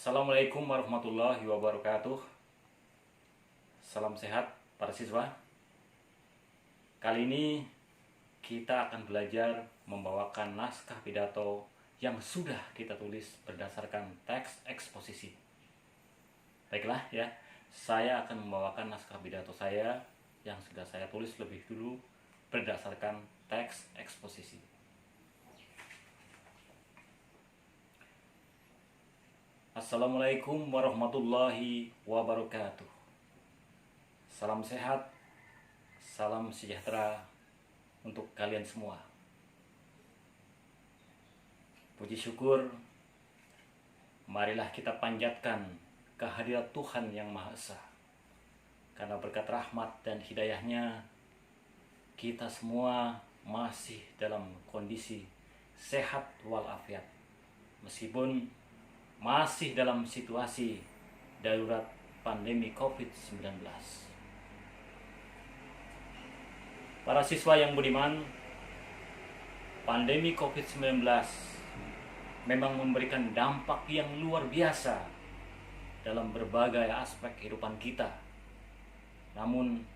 Assalamualaikum warahmatullahi wabarakatuh. Salam sehat para siswa. Kali ini kita akan belajar membawakan naskah pidato yang sudah kita tulis berdasarkan teks eksposisi. Baiklah ya, saya akan membawakan naskah pidato saya yang sudah saya tulis lebih dulu berdasarkan teks eksposisi. Assalamualaikum warahmatullahi wabarakatuh. Salam sehat, salam sejahtera untuk kalian semua. Puji syukur, marilah kita panjatkan kehadirat Tuhan yang Maha Esa. Karena berkat rahmat dan hidayahnya, kita semua masih dalam kondisi sehat walafiat. Meskipun masih dalam situasi darurat pandemi COVID-19. Para siswa yang budiman, pandemi COVID-19 memang memberikan dampak yang luar biasa dalam berbagai aspek kehidupan kita. Namun,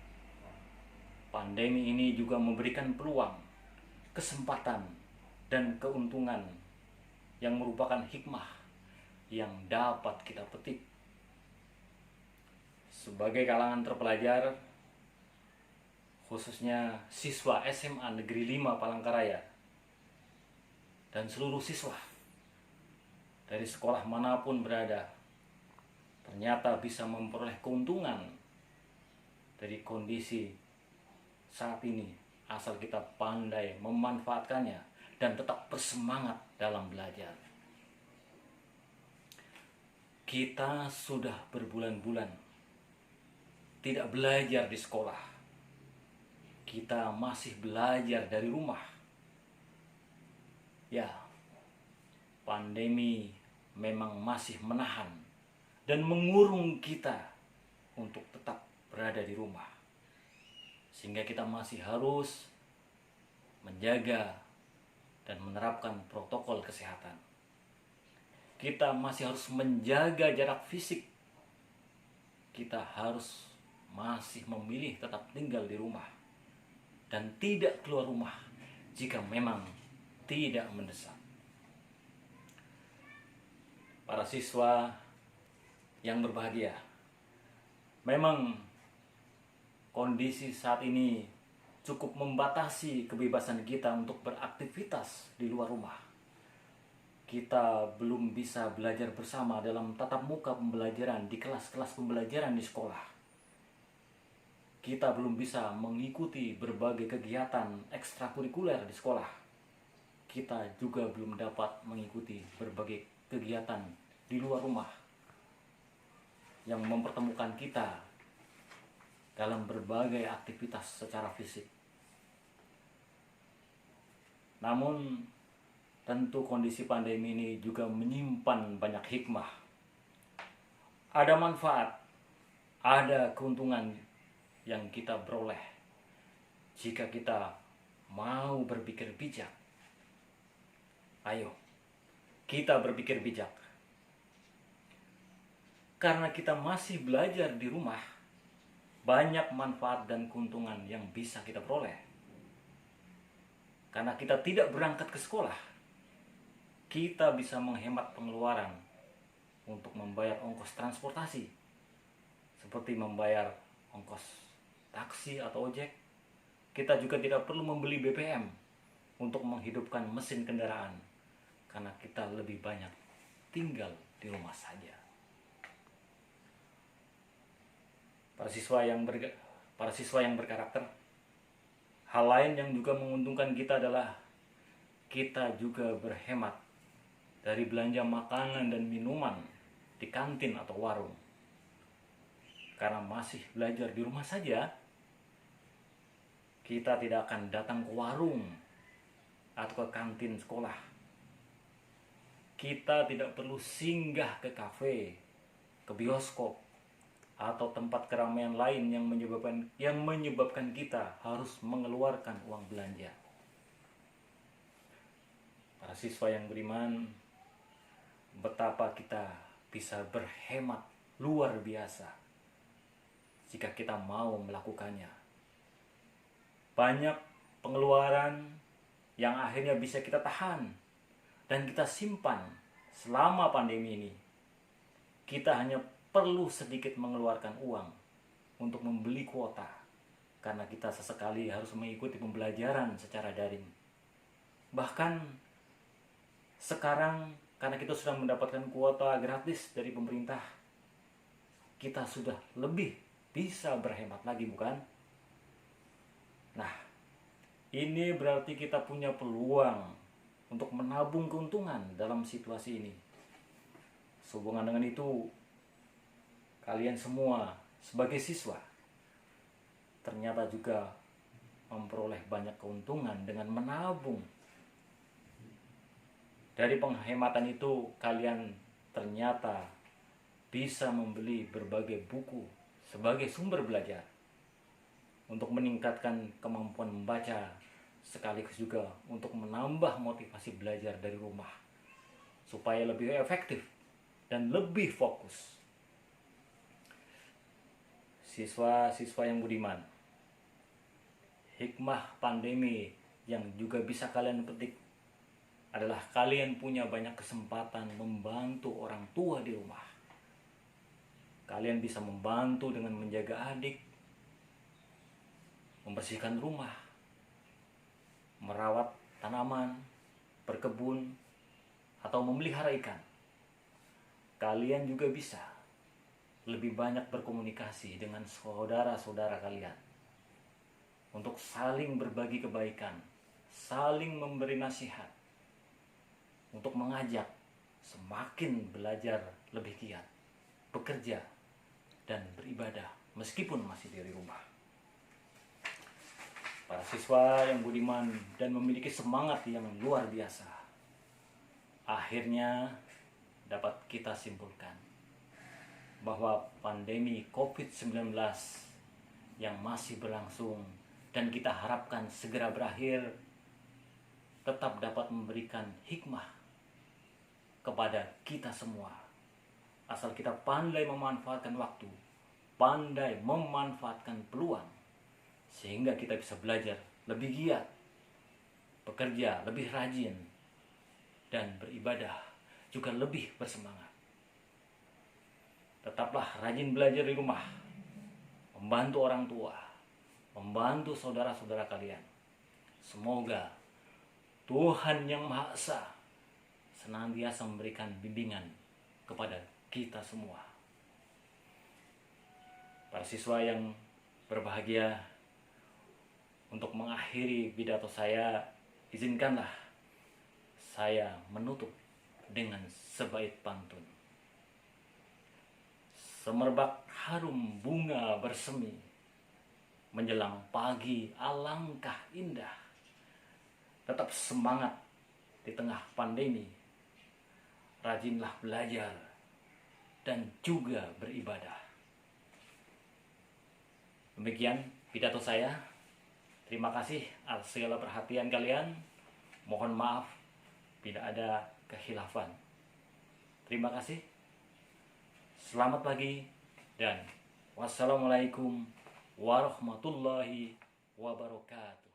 pandemi ini juga memberikan peluang, kesempatan, dan keuntungan yang merupakan hikmah yang dapat kita petik. Sebagai kalangan terpelajar, khususnya siswa SMA Negeri 5 Palangkaraya dan seluruh siswa dari sekolah manapun berada, ternyata bisa memperoleh keuntungan dari kondisi saat ini asal kita pandai memanfaatkannya dan tetap bersemangat dalam belajar. Kita sudah berbulan-bulan tidak belajar di sekolah. Kita masih belajar dari rumah. Ya, pandemi memang masih menahan dan mengurung kita untuk tetap berada di rumah. Sehingga kita masih harus menjaga dan menerapkan protokol kesehatan. Kita masih harus menjaga jarak fisik. Kita harus masih memilih tetap tinggal di rumah dan tidak keluar rumah jika memang tidak mendesak. Para siswa yang berbahagia, memang kondisi saat ini cukup membatasi kebebasan kita untuk beraktivitas di luar rumah. Kita belum bisa belajar bersama dalam tatap muka pembelajaran di kelas-kelas pembelajaran di sekolah. Kita belum bisa mengikuti berbagai kegiatan ekstrakurikuler di sekolah. Kita juga belum dapat mengikuti berbagai kegiatan di luar rumah yang mempertemukan kita dalam berbagai aktivitas secara fisik. Namun, tentu kondisi pandemi ini juga menyimpan banyak hikmah. Ada manfaat, ada keuntungan yang kita peroleh jika kita mau berpikir bijak. Ayo, kita berpikir bijak. Karena kita masih belajar di rumah, banyak manfaat dan keuntungan yang bisa kita peroleh. Karena kita tidak berangkat ke sekolah, kita bisa menghemat pengeluaran untuk membayar ongkos transportasi, seperti membayar ongkos taksi atau ojek. Kita juga tidak perlu membeli BBM untuk menghidupkan mesin kendaraan, karena kita lebih banyak tinggal di rumah saja. Para siswa yang berkarakter, hal lain yang juga menguntungkan kita adalah kita juga berhemat dari belanja makanan dan minuman di kantin atau warung. Karena masih belajar di rumah saja, kita tidak akan datang ke warung atau ke kantin sekolah. Kita tidak perlu singgah ke kafe, ke bioskop, atau tempat keramaian lain yang menyebabkan kita harus mengeluarkan uang belanja. Para siswa yang beriman, betapa kita bisa berhemat luar biasa jika kita mau melakukannya. Banyak pengeluaran yang akhirnya bisa kita tahan dan kita simpan selama pandemi ini. Kita hanya perlu sedikit mengeluarkan uang untuk membeli kuota, karena kita sesekali harus mengikuti pembelajaran secara daring. Bahkan sekarang karena kita sudah mendapatkan kuota gratis dari pemerintah, kita sudah lebih bisa berhemat lagi, bukan? Nah, ini berarti kita punya peluang untuk menabung keuntungan dalam situasi ini. Sehubungan dengan itu, kalian semua sebagai siswa ternyata juga memperoleh banyak keuntungan dengan menabung. Dari penghematan itu, kalian ternyata bisa membeli berbagai buku sebagai sumber belajar untuk meningkatkan kemampuan membaca, sekaligus juga untuk menambah motivasi belajar dari rumah supaya lebih efektif dan lebih fokus. Siswa-siswa yang budiman, hikmah pandemi yang juga bisa kalian petik adalah kalian punya banyak kesempatan membantu orang tua di rumah. Kalian bisa membantu dengan menjaga adik, membersihkan rumah, merawat tanaman, berkebun, atau memelihara ikan. Kalian juga bisa lebih banyak berkomunikasi dengan saudara-saudara kalian untuk saling berbagi kebaikan, saling memberi nasihat, untuk mengajak semakin belajar lebih giat, bekerja, dan beribadah meskipun masih dari rumah. Para siswa yang budiman dan memiliki semangat yang luar biasa, akhirnya dapat kita simpulkan bahwa pandemi COVID-19 yang masih berlangsung dan kita harapkan segera berakhir tetap dapat memberikan hikmah kepada kita semua, asal kita pandai memanfaatkan waktu, pandai memanfaatkan peluang, sehingga kita bisa belajar lebih giat, bekerja lebih rajin, dan beribadah juga lebih bersemangat. Tetaplah rajin belajar di rumah, membantu orang tua, membantu saudara-saudara kalian. Semoga Tuhan Yang Maha Esa senantiasa memberikan bimbingan kepada kita semua. Para siswa yang berbahagia, untuk mengakhiri pidato saya, izinkanlah saya menutup dengan sebaik pantun. Semerbak harum bunga bersemi, menjelang pagi alangkah indah. Tetap semangat di tengah pandemi, rajinlah belajar dan juga beribadah. Demikian pidato saya. Terima kasih atas segala perhatian kalian. Mohon maaf bila ada kehilafan. Terima kasih. Selamat pagi dan wassalamualaikum warahmatullahi wabarakatuh.